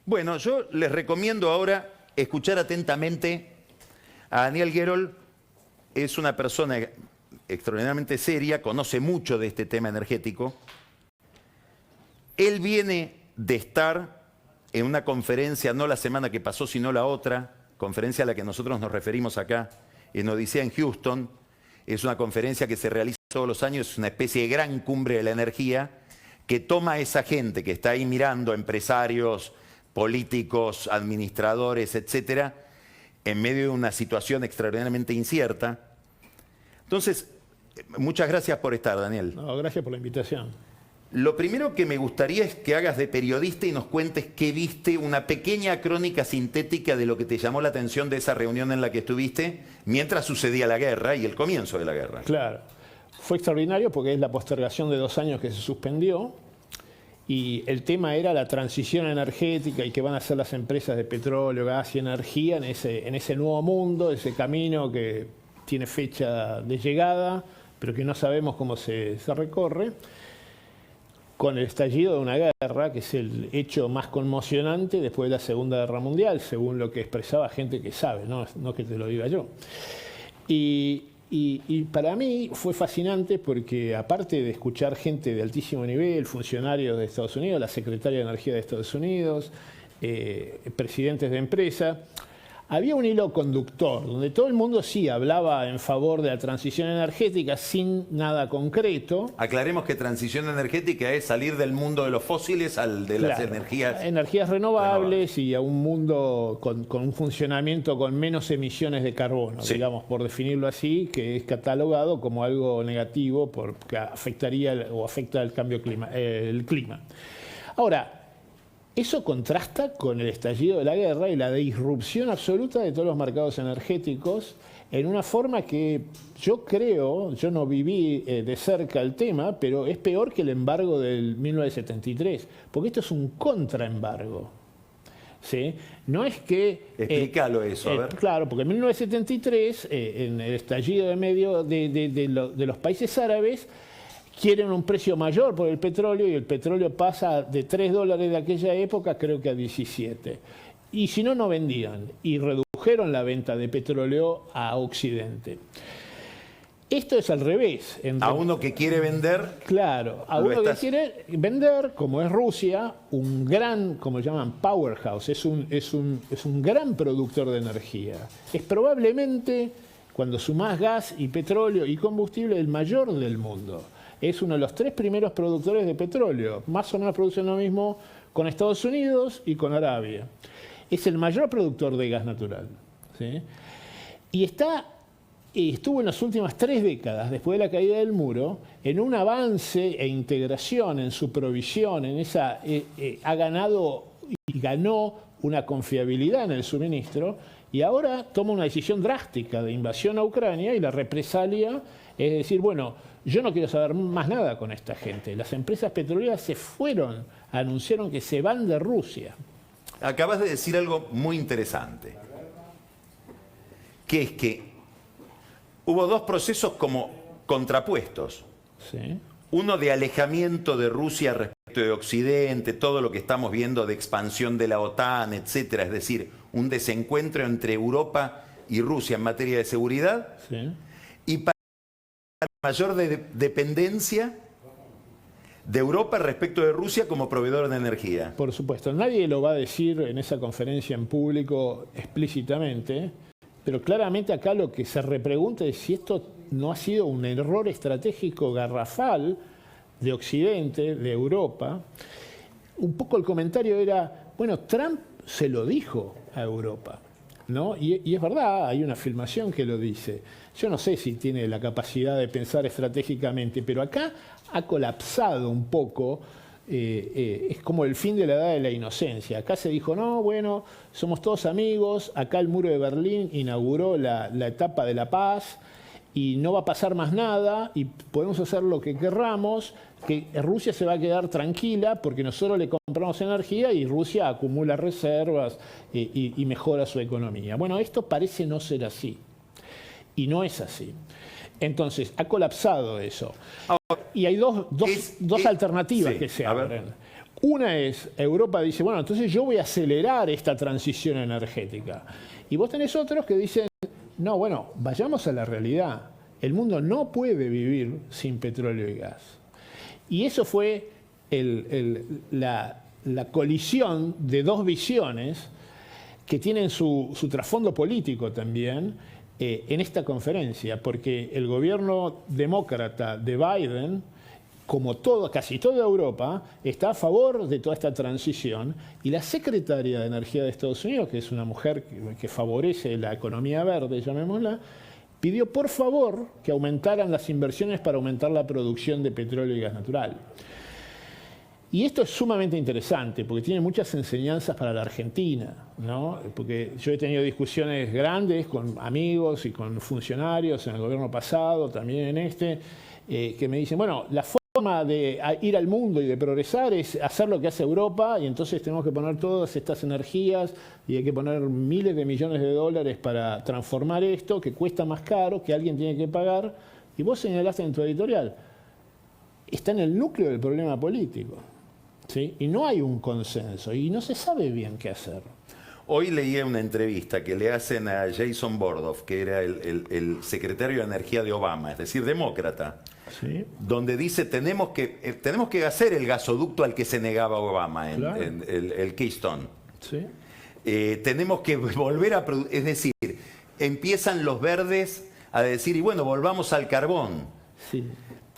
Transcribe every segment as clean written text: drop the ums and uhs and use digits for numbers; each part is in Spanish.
Bueno, yo les recomiendo ahora escuchar atentamente a Daniel Guerol. Es una persona extraordinariamente seria, conoce mucho de este tema energético. Él viene de estar en una conferencia, no la semana que pasó, sino la otra, conferencia a la que nosotros nos referimos acá, en Odisea, en Houston. Es una conferencia que se realiza todos los años, es una especie de gran cumbre de la energía, que toma a esa gente que está ahí mirando, empresarios, políticos, administradores, etcétera, en medio de una situación extraordinariamente incierta. Entonces, muchas gracias por estar, Daniel. No, gracias por la invitación. Lo primero que me gustaría es que hagas de periodista y nos cuentes qué viste, una pequeña crónica sintética de lo que te llamó la atención de esa reunión en la que estuviste mientras sucedía la guerra y el comienzo de la guerra. Claro. Fue extraordinario porque es la postergación de 2 años que se suspendió y el tema era la transición energética y qué van a hacer las empresas de petróleo, gas y energía en ese nuevo mundo, ese camino que tiene fecha de llegada, pero que no sabemos cómo se recorre, con el estallido de una guerra, que es el hecho más conmocionante después de la Segunda Guerra Mundial, según lo que expresaba gente que sabe, no que te lo diga yo. Y para mí fue fascinante porque, aparte de escuchar gente de altísimo nivel, funcionarios de Estados Unidos, la secretaria de Energía de Estados Unidos, presidentes de empresas, había un hilo conductor donde todo el mundo sí hablaba en favor de la transición energética sin nada concreto. Aclaremos que transición energética es salir del mundo de los fósiles al de las energías renovables y a un mundo con un funcionamiento con menos emisiones de carbono, sí, digamos, por definirlo así, que es catalogado como algo negativo porque afectaría o afecta el clima. Ahora, eso contrasta con el estallido de la guerra y la disrupción absoluta de todos los mercados energéticos en una forma que yo creo, yo no viví de cerca el tema, pero es peor que el embargo del 1973, porque esto es un contraembargo. ¿Sí? No es que... Explícalo eso, a ver. Claro, porque en 1973, en el estallido de los países árabes, quieren un precio mayor por el petróleo y el petróleo pasa de $3 de aquella época creo que a 17. Y si no, no vendían y redujeron la venta de petróleo a Occidente. Esto es al revés. A uno que quiere vender... Claro, a uno que quiere vender, como es Rusia, un gran, como llaman, powerhouse, es un gran productor de energía. Es probablemente, cuando sumás gas y petróleo y combustible, el mayor del mundo. Es uno de los 3 primeros productores de petróleo. Más o menos producen lo mismo con Estados Unidos y con Arabia. Es el mayor productor de gas natural, ¿sí? Y estuvo en las últimas 3 décadas, después de la caída del muro, en un avance e integración en su provisión, ha ganado y ganó una confiabilidad en el suministro, y ahora toma una decisión drástica de invasión a Ucrania y la represalia es decir, bueno, yo no quiero saber más nada con esta gente. Las empresas petroleras se fueron, anunciaron que se van de Rusia. Acabas de decir algo muy interesante, que es que hubo 2 procesos como contrapuestos. Sí. Uno de alejamiento de Rusia respecto de Occidente, todo lo que estamos viendo de expansión de la OTAN, etcétera, es decir, un desencuentro entre Europa y Rusia en materia de seguridad, Sí. y para mayor dependencia de Europa respecto de Rusia como proveedor de energía. Por supuesto, nadie lo va a decir en esa conferencia en público explícitamente, pero claramente acá lo que se repregunta es si esto no ha sido un error estratégico garrafal de Occidente, de Europa. Un poco el comentario era, bueno, Trump se lo dijo a Europa, ¿no? Y es verdad, hay una filmación que lo dice. Yo no sé si tiene la capacidad de pensar estratégicamente, pero acá ha colapsado un poco, es como el fin de la edad de la inocencia. Acá se dijo, no, bueno, somos todos amigos, acá el muro de Berlín inauguró la etapa de la paz y no va a pasar más nada y podemos hacer lo que querramos, que Rusia se va a quedar tranquila porque nosotros le compramos energía y Rusia acumula reservas y mejora su economía. Bueno, esto parece no ser así y no es así. Entonces, ha colapsado eso. Y hay dos alternativas que se abren. Una es, Europa dice, bueno, entonces yo voy a acelerar esta transición energética. Y vos tenés otros que dicen, no, bueno, vayamos a la realidad. El mundo no puede vivir sin petróleo y gas. Y eso fue la colisión de dos visiones que tienen su trasfondo político también en esta conferencia, porque el gobierno demócrata de Biden, como casi toda Europa, está a favor de toda esta transición, y la secretaria de Energía de Estados Unidos, que es una mujer que favorece la economía verde, llamémosla, pidió por favor que aumentaran las inversiones para aumentar la producción de petróleo y gas natural. Y esto es sumamente interesante porque tiene muchas enseñanzas para la Argentina, ¿no? Porque yo he tenido discusiones grandes con amigos y con funcionarios en el gobierno pasado, también en este, que me dicen, bueno, la forma de ir al mundo y de progresar es hacer lo que hace Europa, y entonces tenemos que poner todas estas energías y hay que poner miles de millones de dólares para transformar esto, que cuesta más caro, que alguien tiene que pagar. Y vos señalaste en tu editorial, está en el núcleo del problema político. ¿Sí? Y no hay un consenso y no se sabe bien qué hacer. Hoy leía una entrevista que le hacen a Jason Bordoff, que era el secretario de Energía de Obama, es decir, demócrata, ¿sí? Donde dice tenemos que hacer el gasoducto al que se negaba Obama, claro, el Keystone. ¿Sí? Tenemos que volver a producir, es decir, empiezan los verdes a decir, y bueno, volvamos al carbón. Sí.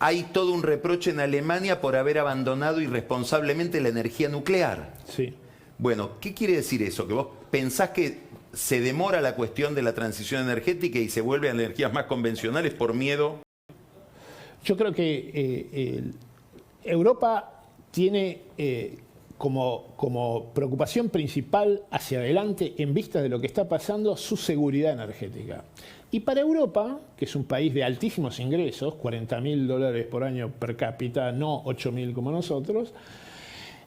Hay todo un reproche en Alemania por haber abandonado irresponsablemente la energía nuclear. Sí. Bueno, ¿qué quiere decir eso? ¿Que vos pensás que se demora la cuestión de la transición energética y se vuelve a energías más convencionales por miedo? Yo creo que Europa tiene como preocupación principal hacia adelante, en vista de lo que está pasando, su seguridad energética. Y para Europa, que es un país de altísimos ingresos, $40.000 por año per cápita, no 8.000 como nosotros,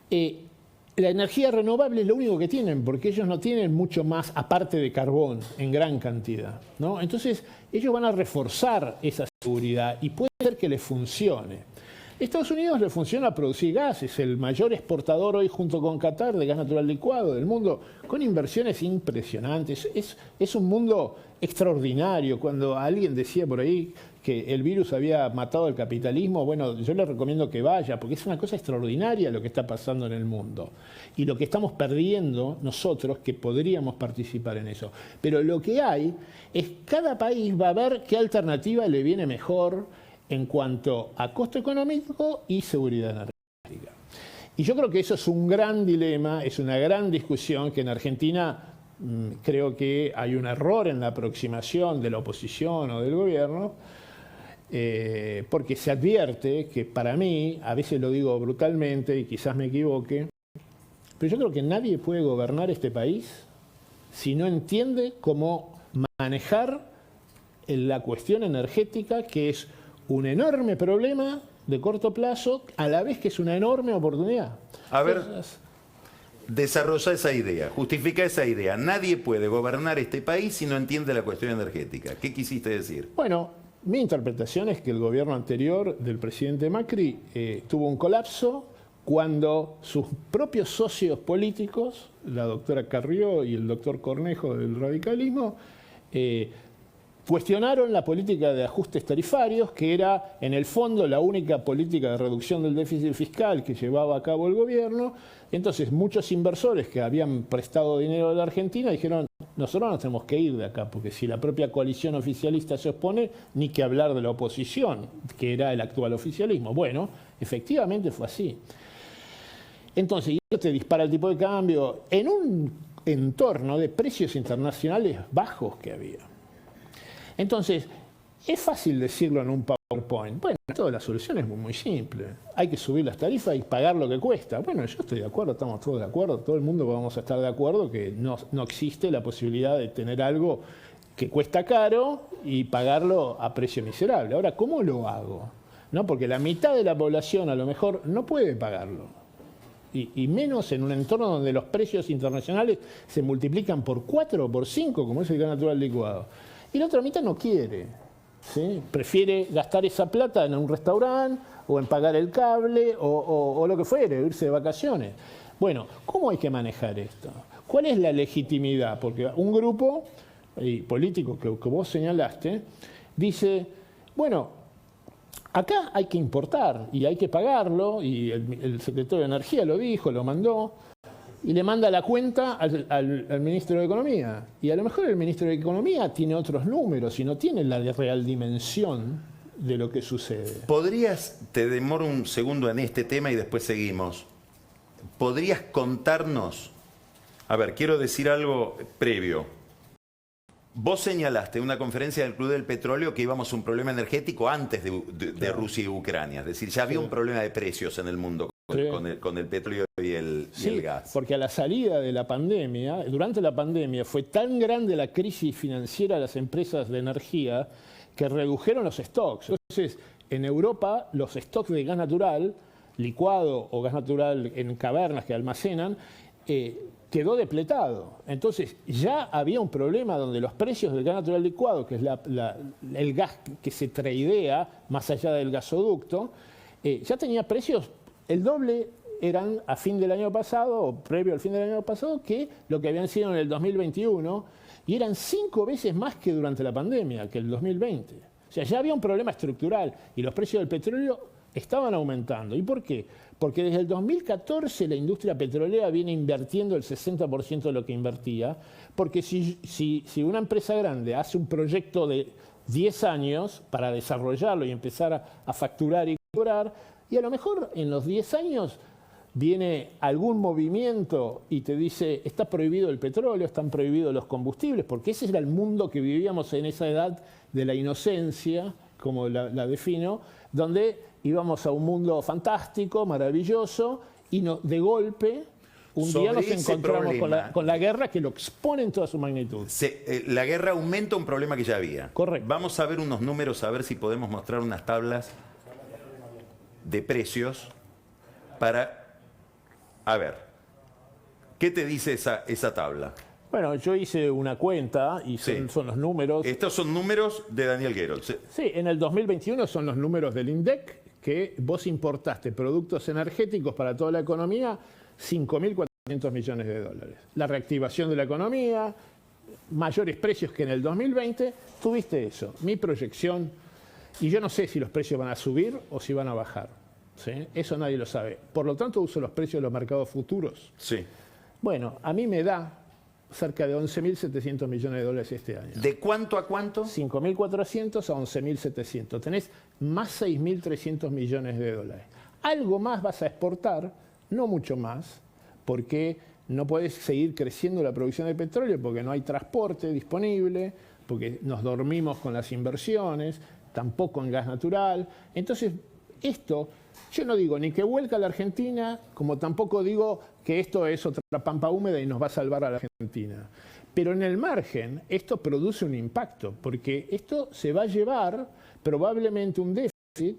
la energía renovable es lo único que tienen, porque ellos no tienen mucho más aparte de carbón en gran cantidad, ¿no? Entonces, ellos van a reforzar esa seguridad y puede ser que les funcione. Estados Unidos le funciona producir gas, es el mayor exportador hoy junto con Qatar de gas natural licuado del mundo, con inversiones impresionantes. Es un mundo extraordinario. Cuando alguien decía por ahí que el virus había matado al capitalismo, bueno, yo le recomiendo que vaya, porque es una cosa extraordinaria lo que está pasando en el mundo. Y lo que estamos perdiendo nosotros, que podríamos participar en eso. Pero lo que hay es cada país va a ver qué alternativa le viene mejor en cuanto a costo económico y seguridad energética. Y yo creo que eso es un gran dilema, es una gran discusión que en Argentina creo que hay un error en la aproximación de la oposición o del gobierno, porque se advierte que para mí, a veces lo digo brutalmente y quizás me equivoque, pero yo creo que nadie puede gobernar este país si no entiende cómo manejar la cuestión energética, que es un enorme problema de corto plazo, a la vez que es una enorme oportunidad. A ver, desarrolla esa idea, justifica esa idea. Nadie puede gobernar este país si no entiende la cuestión energética. ¿Qué quisiste decir? Bueno, mi interpretación es que el gobierno anterior del presidente Macri tuvo un colapso cuando sus propios socios políticos, la doctora Carrió y el doctor Cornejo del radicalismo, cuestionaron la política de ajustes tarifarios, que era en el fondo la única política de reducción del déficit fiscal que llevaba a cabo el gobierno. Entonces muchos inversores que habían prestado dinero a la Argentina dijeron, nosotros nos tenemos que ir de acá, porque si la propia coalición oficialista se opone, ni que hablar de la oposición, que era el actual oficialismo. Bueno, efectivamente fue así. Entonces, eso te dispara el tipo de cambio en un entorno de precios internacionales bajos que había. Entonces, es fácil decirlo en un PowerPoint. Bueno, toda la solución es muy simple. Hay que subir las tarifas y pagar lo que cuesta. Bueno, yo estoy de acuerdo, estamos todos de acuerdo, todo el mundo vamos a estar de acuerdo que no existe la posibilidad de tener algo que cuesta caro y pagarlo a precio miserable. Ahora, ¿cómo lo hago? ¿No? Porque la mitad de la población a lo mejor no puede pagarlo. Y menos en un entorno donde los precios internacionales se multiplican por 4 o por 5, como es el gas natural licuado. Y la otra mitad no quiere. ¿sí? Prefiere gastar esa plata en un restaurante o en pagar el cable o lo que fuere, irse de vacaciones. Bueno, ¿cómo hay que manejar esto? ¿Cuál es la legitimidad? Porque un grupo político que vos señalaste dice, bueno, acá hay que importar y hay que pagarlo, y el secretario de Energía lo dijo, lo mandó, y le manda la cuenta al ministro de Economía. Y a lo mejor el ministro de Economía tiene otros números y no tiene la real dimensión de lo que sucede. Te demoro un segundo en este tema y después seguimos. ¿Podrías contarnos? A ver, quiero decir algo previo. Vos señalaste en una conferencia del Club del Petróleo que íbamos a un problema energético antes de Rusia y Ucrania. Es decir, ya había un problema de precios en el mundo con el petróleo y el gas. Porque a la salida de la pandemia, durante la pandemia, fue tan grande la crisis financiera de las empresas de energía que redujeron los stocks. Entonces, en Europa, los stocks de gas natural, licuado o gas natural en cavernas que almacenan, quedó depletado. Entonces ya había un problema donde los precios del gas natural licuado, que es el gas que se tradea más allá del gasoducto, ya tenía precios el doble, eran a fin del año pasado o previo al fin del año pasado que lo que habían sido en el 2021, y eran 5 veces más que durante la pandemia, que el 2020. O sea, ya había un problema estructural y los precios del petróleo estaban aumentando. ¿Y por qué? Porque desde el 2014 la industria petrolera viene invirtiendo el 60% de lo que invertía, porque si una empresa grande hace un proyecto de 10 años para desarrollarlo y empezar a facturar y cobrar, y a lo mejor en los 10 años viene algún movimiento y te dice, está prohibido el petróleo, están prohibidos los combustibles, porque ese era el mundo que vivíamos en esa edad de la inocencia, como la defino, donde íbamos a un mundo fantástico, maravilloso, y de golpe un día nos encontramos con la guerra que lo expone en toda su magnitud. La guerra aumenta un problema que ya había. Correcto. Vamos a ver unos números, a ver si podemos mostrar unas tablas de precios para... A ver, ¿qué te dice esa tabla? Bueno, yo hice una cuenta y son los números. Estos son números de Daniel Gerold. Sí, en el 2021 son los números del INDEC, que vos importaste productos energéticos para toda la economía, 5.400 millones de dólares. La reactivación de la economía, mayores precios que en el 2020, tuviste eso. Mi proyección, y yo no sé si los precios van a subir o si van a bajar, ¿sí? Eso nadie lo sabe. Por lo tanto, uso los precios de los mercados futuros. Sí. Bueno, a mí me da cerca de 11.700 millones de dólares este año. ¿De cuánto a cuánto? 5.400 a 11.700. Tenés más 6.300 millones de dólares. Algo más vas a exportar, no mucho más, porque no podés seguir creciendo la producción de petróleo, porque no hay transporte disponible, porque nos dormimos con las inversiones, tampoco en gas natural. Entonces, esto, yo no digo ni que vuelca a la Argentina, como tampoco digo que esto es otra pampa húmeda y nos va a salvar a la Argentina. Pero en el margen, esto produce un impacto, porque esto se va a llevar probablemente un déficit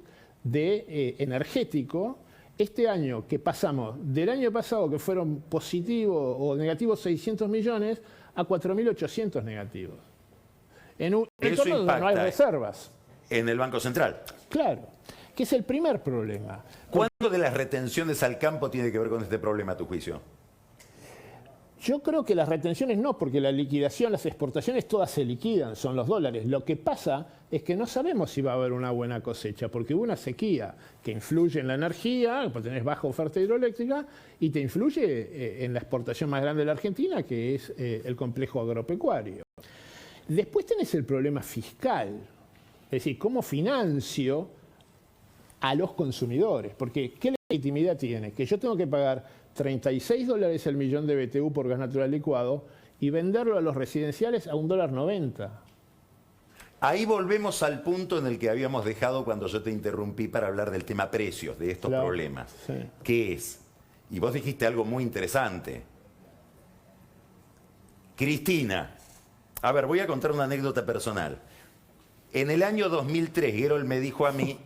energético este año, que pasamos del año pasado, que fueron positivos o negativos 600 millones, a 4.800 negativos. En un entorno donde no hay reservas. En el Banco Central. Claro, que es el primer problema. ¿Cuánto de las retenciones al campo tiene que ver con este problema, a tu juicio? Yo creo que las retenciones no, porque la liquidación, las exportaciones todas se liquidan, son los dólares. Lo que pasa es que no sabemos si va a haber una buena cosecha, porque hubo una sequía que influye en la energía, porque tenés baja oferta hidroeléctrica, y te influye en la exportación más grande de la Argentina, que es el complejo agropecuario. Después tenés el problema fiscal, es decir, cómo financio a los consumidores, porque ¿qué legitimidad tiene? Que yo tengo que pagar 36 dólares el millón de BTU por gas natural licuado y venderlo a los residenciales a $1.90. Ahí volvemos al punto en el que habíamos dejado cuando yo te interrumpí para hablar del tema precios, de estos problemas. Sí. ¿Qué es? Y vos dijiste algo muy interesante. Cristina, a ver, voy a contar una anécdota personal. En el año 2003, Gerold me dijo a mí,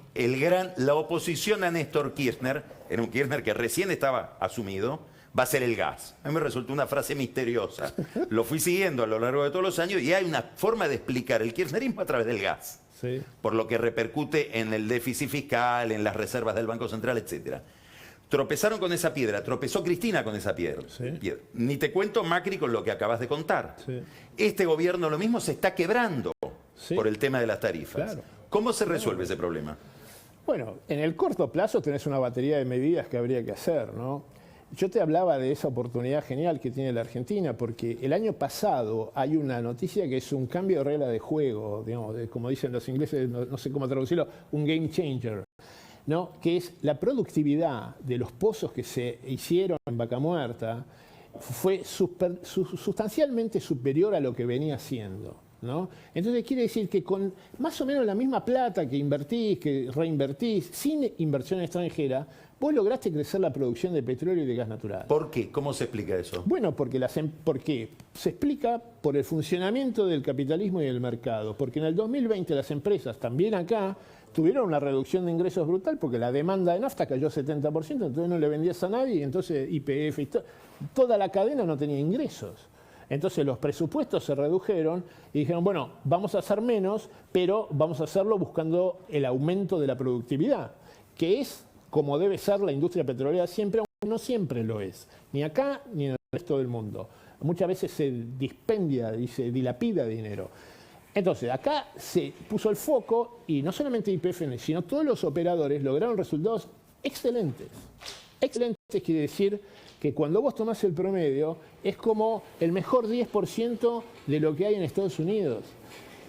la oposición a Néstor Kirchner, era un Kirchner que recién estaba asumido, va a ser el gas. A mí me resultó una frase misteriosa. Lo fui siguiendo a lo largo de todos los años y hay una forma de explicar el kirchnerismo a través del gas. Sí. por lo que repercute en el déficit fiscal, en las reservas del Banco Central, etc. Tropezaron con esa piedra, tropezó Cristina con esa piedra. Sí. Ni te cuento Macri con lo que acabas de contar. Sí. Este gobierno lo mismo se está quebrando por el tema de las tarifas. Claro. ¿Cómo se resuelve ese problema? Bueno, en el corto plazo tenés una batería de medidas que habría que hacer, ¿no? Yo te hablaba de esa oportunidad genial que tiene la Argentina, porque el año pasado hay una noticia que es un cambio de regla de juego, digamos, como dicen los ingleses, no sé cómo traducirlo, un game changer, ¿no? Que es la productividad de los pozos que se hicieron en Vaca Muerta fue sustancialmente superior a lo que venía siendo, ¿no? Entonces quiere decir que con más o menos la misma plata que invertís, que reinvertís, sin inversión extranjera, vos lograste crecer la producción de petróleo y de gas natural. ¿Por qué? ¿Cómo se explica eso? Bueno, porque se explica por el funcionamiento del capitalismo y del mercado. Porque en el 2020 las empresas, también acá, tuvieron una reducción de ingresos brutal porque la demanda de nafta cayó 70%, entonces no le vendías a nadie y entonces YPF y toda la cadena no tenía ingresos. Entonces los presupuestos se redujeron y dijeron, bueno, vamos a hacer menos, pero vamos a hacerlo buscando el aumento de la productividad, que es como debe ser la industria petrolera siempre, aunque no siempre lo es, ni acá ni en el resto del mundo. Muchas veces se dispendia y se dilapida dinero. Entonces, acá se puso el foco y no solamente YPF, sino todos los operadores lograron resultados excelentes. Excelentes quiere decir que cuando vos tomás el promedio es como el mejor 10% de lo que hay en Estados Unidos.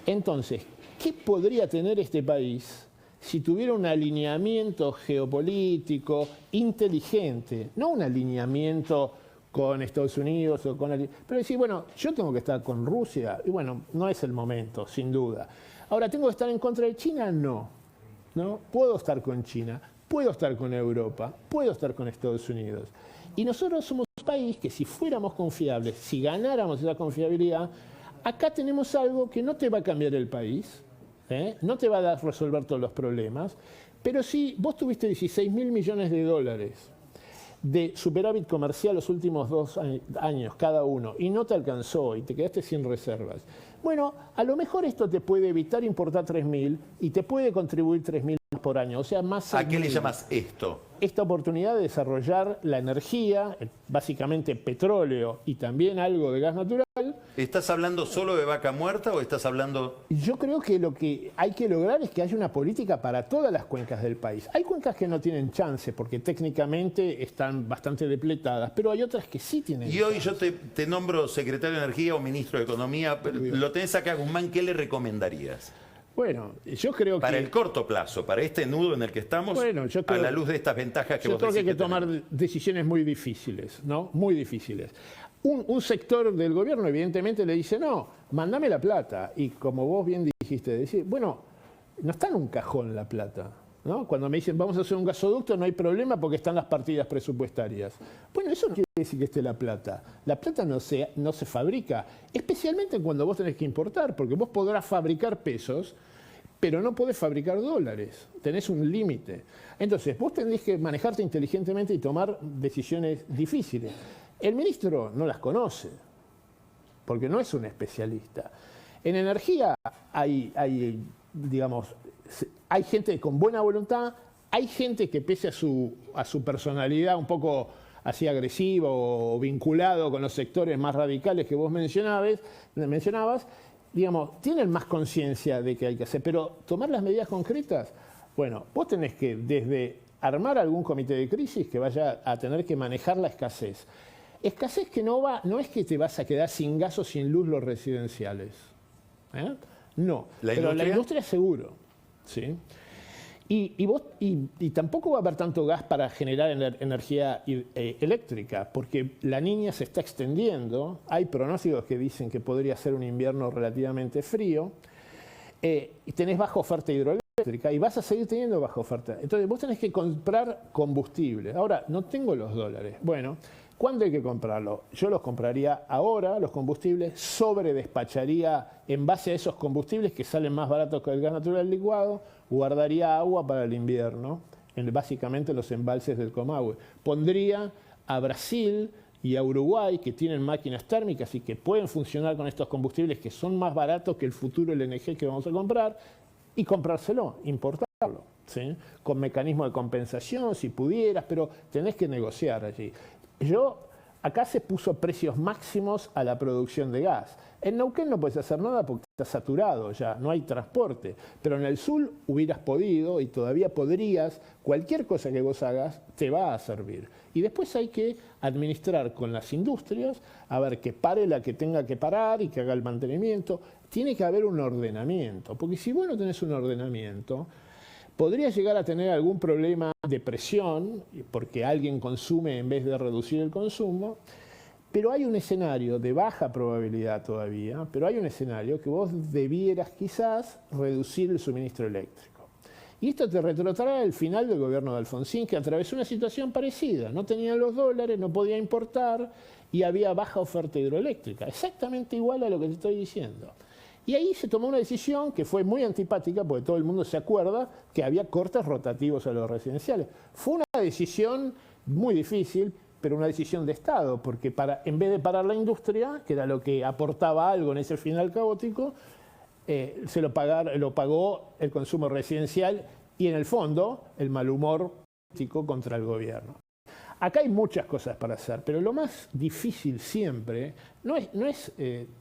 Entonces, ¿qué podría tener este país si tuviera un alineamiento geopolítico inteligente? No un alineamiento con Estados Unidos o con... Pero decir, bueno, yo tengo que estar con Rusia, y bueno, no es el momento, sin duda. Ahora, ¿tengo que estar en contra de China? No. ¿No? Puedo estar con China, puedo estar con Europa, puedo estar con Estados Unidos. Y nosotros somos un país que si fuéramos confiables, si ganáramos esa confiabilidad, acá tenemos algo que no te va a cambiar el país, no te va a resolver todos los problemas, pero si vos tuviste 16.000 millones de dólares de superávit comercial los últimos 2 años cada uno y no te alcanzó y te quedaste sin reservas, bueno, a lo mejor esto te puede evitar importar 3.000 y te puede contribuir 3.000 por año, o sea, más... ¿A qué le llamas esto? Esta oportunidad de desarrollar la energía, básicamente petróleo y también algo de gas natural. ¿Estás hablando solo de Vaca Muerta o estás hablando...? Yo creo que lo que hay que lograr es que haya una política para todas las cuencas del país. Hay cuencas que no tienen chance porque técnicamente están bastante depletadas, pero hay otras que sí tienen Y hoy chance. Yo te nombro secretario de Energía o ministro de Economía, lo tenés acá, Guzmán, ¿qué le recomendarías? Bueno, yo creo que... Para el corto plazo, para este nudo en el que estamos, bueno, yo creo, a la luz de estas ventajas que yo vos creo que hay que tomar tenemos. decisiones muy difíciles, ¿no? Muy difíciles. Un sector del gobierno evidentemente le dice, no, mándame la plata. Y como vos bien dijiste, decir, bueno, no está en un cajón la plata, ¿no? Cuando me dicen, vamos a hacer un gasoducto, no hay problema porque están las partidas presupuestarias. Bueno, eso no quiere decir que esté la plata. La plata no se fabrica, especialmente cuando vos tenés que importar, porque vos podrás fabricar pesos, pero no podés fabricar dólares, tenés un límite. Entonces, vos tenés que manejarte inteligentemente y tomar decisiones difíciles. El ministro no las conoce, porque no es un especialista. En energía hay gente con buena voluntad, hay gente que pese a su personalidad un poco así agresiva o vinculado con los sectores más radicales que vos mencionabas, digamos, tienen más conciencia de que hay que hacer, pero tomar las medidas concretas, bueno, vos tenés que desde armar algún comité de crisis que vaya a tener que manejar la escasez. Escasez que no es que te vas a quedar sin gas o sin luz los residenciales. No, pero la industria seguro. ¿Sí? Y tampoco va a haber tanto gas para generar energía eléctrica, porque la Niña se está extendiendo. Hay pronósticos que dicen que podría ser un invierno relativamente frío. Y tenés baja oferta hidroeléctrica y vas a seguir teniendo baja oferta. Entonces vos tenés que comprar combustible. Ahora, no tengo los dólares. Bueno, ¿cuándo hay que comprarlo? Yo los compraría ahora, los combustibles, sobredespacharía en base a esos combustibles que salen más baratos que el gas natural licuado, guardaría agua para el invierno, básicamente los embalses del Comahue. Pondría a Brasil y a Uruguay, que tienen máquinas térmicas y que pueden funcionar con estos combustibles que son más baratos que el futuro LNG que vamos a comprar, y comprárselo, importarlo, ¿sí? Con mecanismo de compensación, si pudieras, pero tenés que negociar allí. Acá se puso precios máximos a la producción de gas. En Neuquén no puedes hacer nada porque está saturado ya, no hay transporte. Pero en el sur hubieras podido y todavía podrías, cualquier cosa que vos hagas te va a servir. Y después hay que administrar con las industrias, a ver que pare la que tenga que parar y que haga el mantenimiento. Tiene que haber un ordenamiento, porque si vos no tenés un ordenamiento, podría llegar a tener algún problema de presión, porque alguien consume en vez de reducir el consumo, pero hay un escenario de baja probabilidad todavía, pero hay un escenario que vos debieras quizás reducir el suministro eléctrico. Y esto te retrotrae al final del gobierno de Alfonsín, que atravesó una situación parecida. No tenían los dólares, no podía importar y había baja oferta hidroeléctrica. Exactamente igual a lo que te estoy diciendo. Y ahí se tomó una decisión que fue muy antipática, porque todo el mundo se acuerda que había cortes rotativos a los residenciales. Fue una decisión muy difícil, pero una decisión de Estado, porque en vez de parar la industria, que era lo que aportaba algo en ese final caótico, se lo pagó el consumo residencial y en el fondo el mal humor político contra el gobierno. Acá hay muchas cosas para hacer, pero lo más difícil siempre no es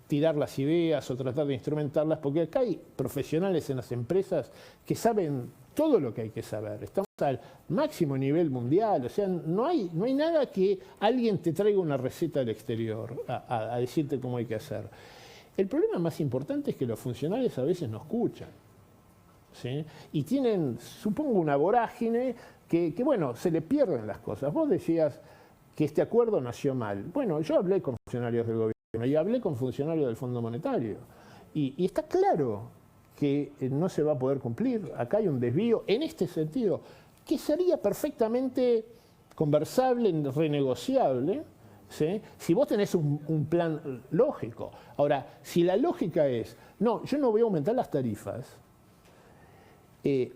tirar las ideas o tratar de instrumentarlas, porque acá hay profesionales en las empresas que saben todo lo que hay que saber. Estamos al máximo nivel mundial, o sea, no hay nada que alguien te traiga una receta del exterior a decirte cómo hay que hacer. El problema más importante es que los funcionarios a veces no escuchan, ¿sí? Y tienen, supongo, una vorágine que, bueno, se le pierden las cosas. Vos decías que este acuerdo nació mal. Bueno, yo hablé con funcionarios del gobierno y hablé con funcionarios del Fondo Monetario. Y está claro que no se va a poder cumplir. Acá hay un desvío en este sentido, que sería perfectamente conversable, renegociable, ¿sí? Si vos tenés un plan lógico. Ahora, si la lógica es, no, yo no voy a aumentar las tarifas,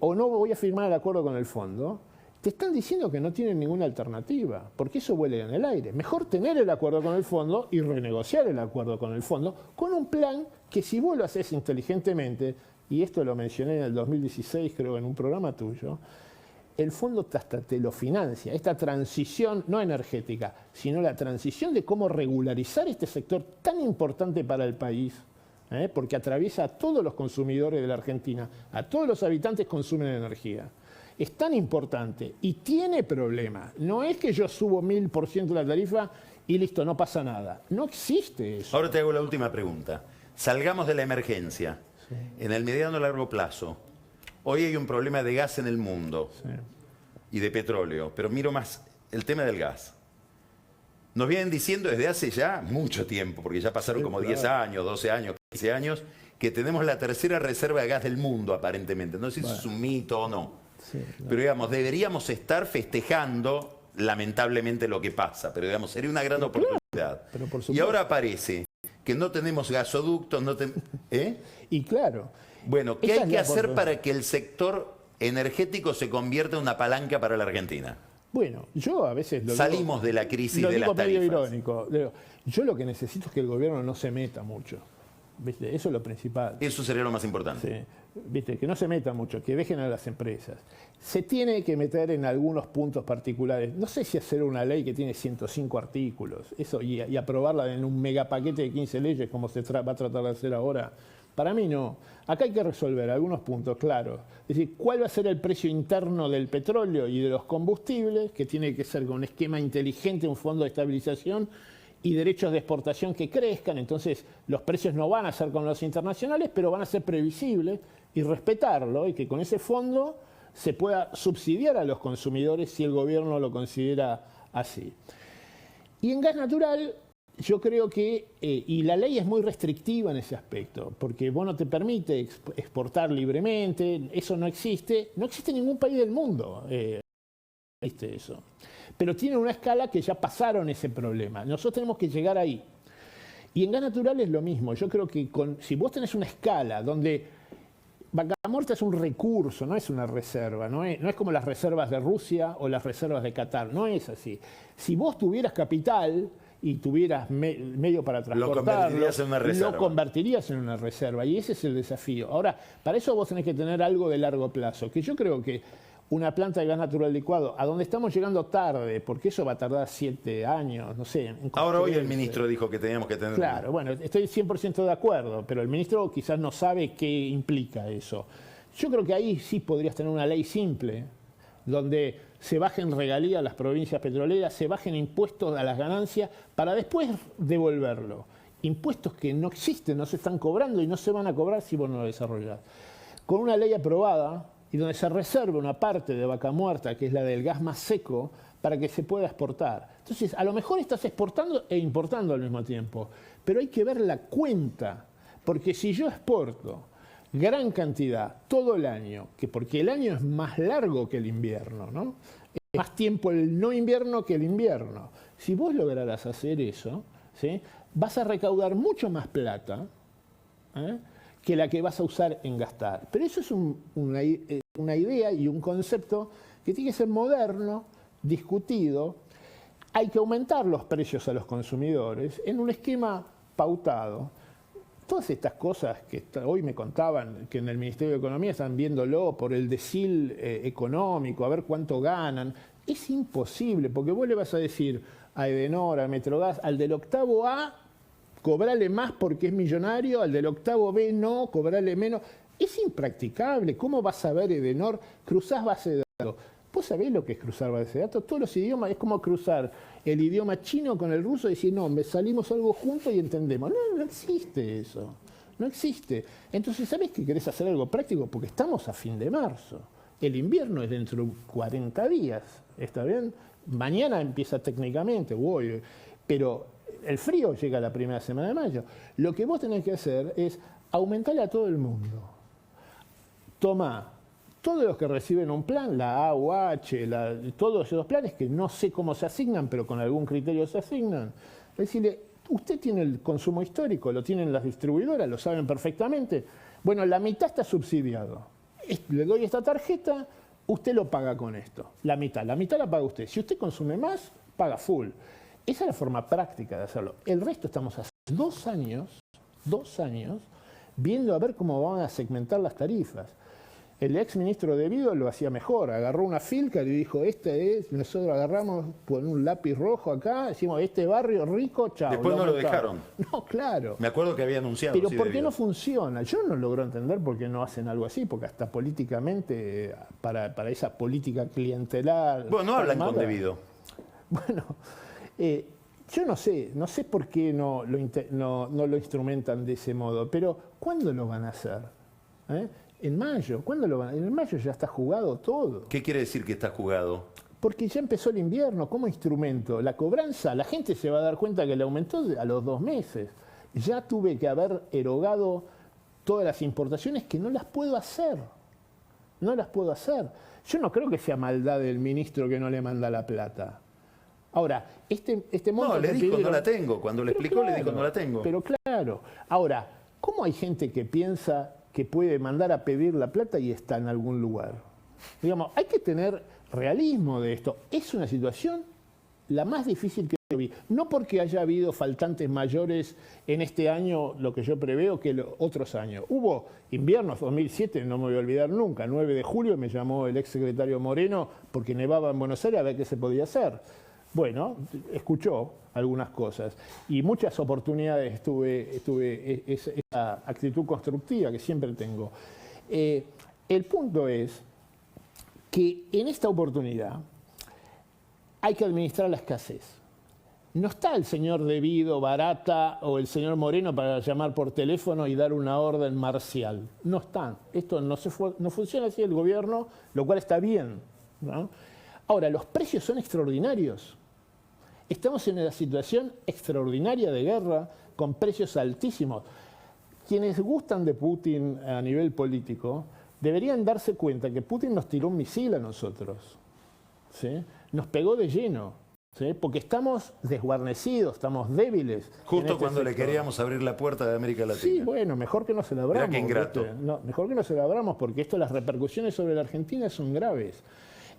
o no voy a firmar el acuerdo con el fondo, te están diciendo que no tienen ninguna alternativa, porque eso vuela en el aire. Mejor tener el acuerdo con el fondo y renegociar el acuerdo con el fondo con un plan que, si vos lo haces inteligentemente, y esto lo mencioné en el 2016, creo, en un programa tuyo, el fondo hasta te lo financia. Esta transición, no energética, sino la transición de cómo regularizar este sector tan importante para el país, porque atraviesa a todos los consumidores de la Argentina, a todos los habitantes consumen energía. Es tan importante y tiene problemas. No es que yo subo 1000% la tarifa y listo, no pasa nada. No existe eso. Ahora te hago la última pregunta. Salgamos de la emergencia. Sí. En el mediano y largo plazo, hoy hay un problema de gas en el mundo, sí, y de petróleo, pero miro más el tema del gas. Nos vienen diciendo desde hace ya mucho tiempo, porque ya pasaron como 10 años, 12 años, 15 años, que tenemos la tercera reserva de gas del mundo, aparentemente. No sé si es un mito o no. Sí, claro. Pero digamos, deberíamos estar festejando lamentablemente lo que pasa, pero digamos, sería una gran oportunidad. Pero y ahora aparece que no tenemos gasoductos, Y claro. Bueno, ¿qué hay que hacer para que el sector energético se convierta en una palanca para la Argentina? Bueno, yo a veces salimos de la crisis de las tarifas. Medio irónico. Yo lo que necesito es que el gobierno no se meta mucho. ¿Viste? Eso es lo principal. Eso sería lo más importante. Sí. ¿Viste? Que no se meta mucho, que dejen a las empresas. Se tiene que meter en algunos puntos particulares. No sé si hacer una ley que tiene 105 artículos eso y aprobarla en un megapaquete de 15 leyes como se va a tratar de hacer ahora. Para mí no. Acá hay que resolver algunos puntos claros. Es decir, ¿cuál va a ser el precio interno del petróleo y de los combustibles? Que tiene que ser con un esquema inteligente, un fondo de estabilización y derechos de exportación que crezcan. Entonces, los precios no van a ser con los internacionales, pero van a ser previsibles y respetarlo, y que con ese fondo se pueda subsidiar a los consumidores si el gobierno lo considera así. Y en gas natural, yo creo que, y la ley es muy restrictiva en ese aspecto, porque vos no te permite exportar libremente, eso no existe en ningún país del mundo, existe eso. Pero tiene una escala que ya pasaron ese problema. Nosotros tenemos que llegar ahí. Y en gas natural es lo mismo. Yo creo que si vos tenés una escala donde Vaca Muerta es un recurso, no es una reserva, no es como las reservas de Rusia o las reservas de Qatar, no es así. Si vos tuvieras capital y tuvieras medio para transportarlo, lo convertirías en una reserva. Y ese es el desafío. Ahora, para eso vos tenés que tener algo de largo plazo, que yo creo que una planta de gas natural licuado, a donde estamos llegando tarde, porque eso va a tardar 7 años, no sé. Ahora hoy el ministro dijo que teníamos que tener... Claro, bueno, estoy 100% de acuerdo, pero el ministro quizás no sabe qué implica eso. Yo creo que ahí sí podrías tener una ley simple, donde se bajen regalías a las provincias petroleras, se bajen impuestos a las ganancias para después devolverlo. Impuestos que no existen, no se están cobrando y no se van a cobrar si vos no lo desarrollás. Con una ley aprobada y donde se reserve una parte de Vaca Muerta, que es la del gas más seco, para que se pueda exportar. Entonces, a lo mejor estás exportando e importando al mismo tiempo, pero hay que ver la cuenta, porque si yo exporto gran cantidad todo el año, porque el año es más largo que el invierno, ¿no? Es más tiempo el no invierno que el invierno. Si vos lograras hacer eso, ¿sí?, vas a recaudar mucho más plata, que la que vas a usar en gastar. Pero eso es una idea y un concepto que tiene que ser moderno, discutido. Hay que aumentar los precios a los consumidores en un esquema pautado. Todas estas cosas que hoy me contaban que en el Ministerio de Economía están viéndolo por el decil económico, a ver cuánto ganan, es imposible, porque vos le vas a decir a Edenor, a Metrogas, al del octavo A, cobrale más porque es millonario, al del octavo B no, cobrale menos. Es impracticable. ¿Cómo vas a ver Edenor? Cruzás base de datos. ¿Vos sabés lo que es cruzar base de datos? Todos los idiomas, es como cruzar el idioma chino con el ruso y decir, no, salimos algo juntos y entendemos. No, no existe eso. No existe. Entonces, ¿sabés que querés hacer algo práctico? Porque estamos a fin de marzo. El invierno es dentro de 40 días. ¿Está bien? Mañana empieza técnicamente, pero el frío llega la primera semana de mayo. Lo que vos tenés que hacer es aumentarle a todo el mundo. Toma todos los que reciben un plan, la AUH, todos esos planes que no sé cómo se asignan, pero con algún criterio se asignan. Decirle, usted tiene el consumo histórico, lo tienen las distribuidoras, lo saben perfectamente. Bueno, la mitad está subsidiado. Le doy esta tarjeta, usted lo paga con esto. La mitad la paga usted. Si usted consume más, paga full. Esa es la forma práctica de hacerlo. El resto estamos hace 2 años, viendo a ver cómo van a segmentar las tarifas. El ex ministro de Vido lo hacía mejor, agarró una filca y dijo, nosotros agarramos con un lápiz rojo acá, decimos, este barrio rico, chao. Después no lo dejaron. No, claro. Me acuerdo que había anunciado. Pero ¿por qué no funciona? Yo no logro entender por qué no hacen algo así, porque hasta políticamente, para esa política clientelar... Bueno, no hablan con Debido. Bueno, yo no sé por qué no lo instrumentan de ese modo, pero ¿cuándo lo van a hacer? En mayo. ¿Cuándo lo van a hacer? En mayo ya está jugado todo. ¿Qué quiere decir que está jugado? Porque ya empezó el invierno como instrumento. La cobranza, la gente se va a dar cuenta que le aumentó a los 2 meses. Ya tuve que haber erogado todas las importaciones que no las puedo hacer. No las puedo hacer. Yo no creo que sea maldad del ministro que no le manda la plata. Ahora, este monto... No, le dijo no la tengo. Cuando le explicó, le dijo no la tengo. Pero claro. Ahora, ¿cómo hay gente que piensa que puede mandar a pedir la plata y está en algún lugar? Digamos, hay que tener realismo de esto. Es una situación la más difícil que vi. No porque haya habido faltantes mayores en este año, lo que yo preveo, que los otros años. Hubo inviernos 2007, no me voy a olvidar nunca, 9 de julio me llamó el ex secretario Moreno porque nevaba en Buenos Aires a ver qué se podía hacer. Bueno, escuchó algunas cosas y muchas oportunidades tuve esa actitud constructiva que siempre tengo. El punto es que en esta oportunidad hay que administrar la escasez. No está el señor Debido, Barata o el señor Moreno para llamar por teléfono y dar una orden marcial. No están. Esto no funciona así el gobierno, lo cual está bien, ¿no? Ahora, los precios son extraordinarios. Estamos en una situación extraordinaria de guerra con precios altísimos. Quienes gustan de Putin a nivel político deberían darse cuenta que Putin nos tiró un misil a nosotros, ¿sí? Nos pegó de lleno, ¿sí? Porque estamos desguarnecidos, estamos débiles. Justo cuando le queríamos abrir la puerta de América Latina. Sí, bueno, mejor que no se la abramos. Mirá qué ingrato. No, mejor que no se la abramos porque las repercusiones sobre la Argentina son graves.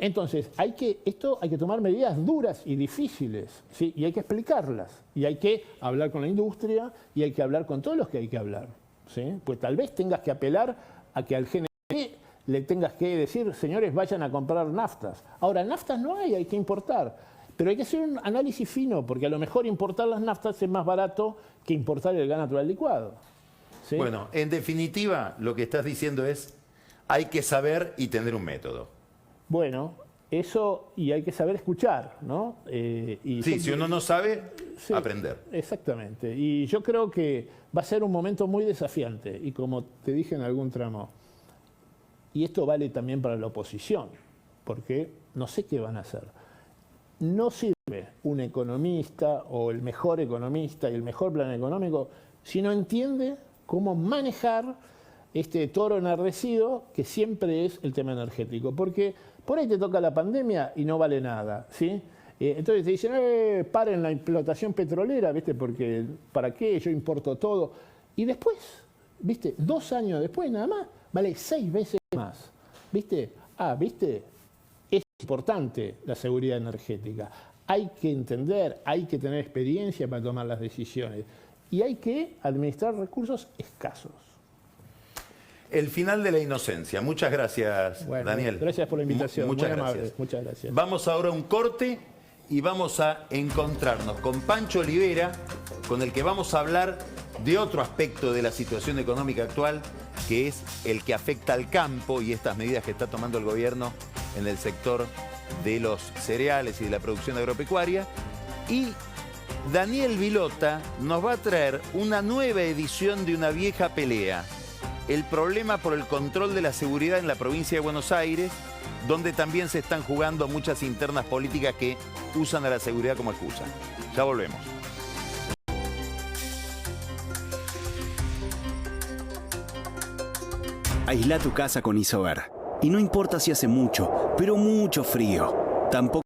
Entonces, hay que tomar medidas duras y difíciles, ¿sí? Y hay que explicarlas. Y hay que hablar con la industria y hay que hablar con todos los que hay que hablar, ¿sí? Pues tal vez tengas que apelar a que al GNC le tengas que decir, señores, vayan a comprar naftas. Ahora, naftas no hay que importar. Pero hay que hacer un análisis fino, porque a lo mejor importar las naftas es más barato que importar el gas natural licuado, ¿sí? Bueno, en definitiva, lo que estás diciendo es, hay que saber y tener un método. Bueno, eso, y hay que saber escuchar, ¿no? Sí, si uno no sabe, sí, aprender. Exactamente. Y yo creo que va a ser un momento muy desafiante. Y como te dije en algún tramo, y esto vale también para la oposición, porque no sé qué van a hacer. No sirve un economista o el mejor economista y el mejor plan económico si no entiende cómo manejar este toro enardecido que siempre es el tema energético. Porque por ahí te toca la pandemia y no vale nada, ¿sí? Entonces te dicen, paren la explotación petrolera, ¿viste? Porque ¿para qué? Yo importo todo. Y después, ¿viste? 2 años después nada más, vale 6 veces más, ¿viste? ¿Viste? Es importante la seguridad energética. Hay que entender, hay que tener experiencia para tomar las decisiones. Y hay que administrar recursos escasos. El final de la inocencia. Muchas gracias, bueno, Daniel. Gracias por la invitación. Muchas Muy gracias. amable. Muchas gracias. Vamos ahora a un corte y vamos a encontrarnos con Pancho Olivera, con el que vamos a hablar de otro aspecto de la situación económica actual, que es el que afecta al campo y estas medidas que está tomando el gobierno en el sector de los cereales y de la producción agropecuaria. Y Daniel Vilota nos va a traer una nueva edición de una vieja pelea. El problema por el control de la seguridad en la provincia de Buenos Aires, donde también se están jugando muchas internas políticas que usan a la seguridad como excusa. Ya volvemos. Aísla tu casa con Isover. Y no importa si hace mucho, pero mucho frío. Tampoco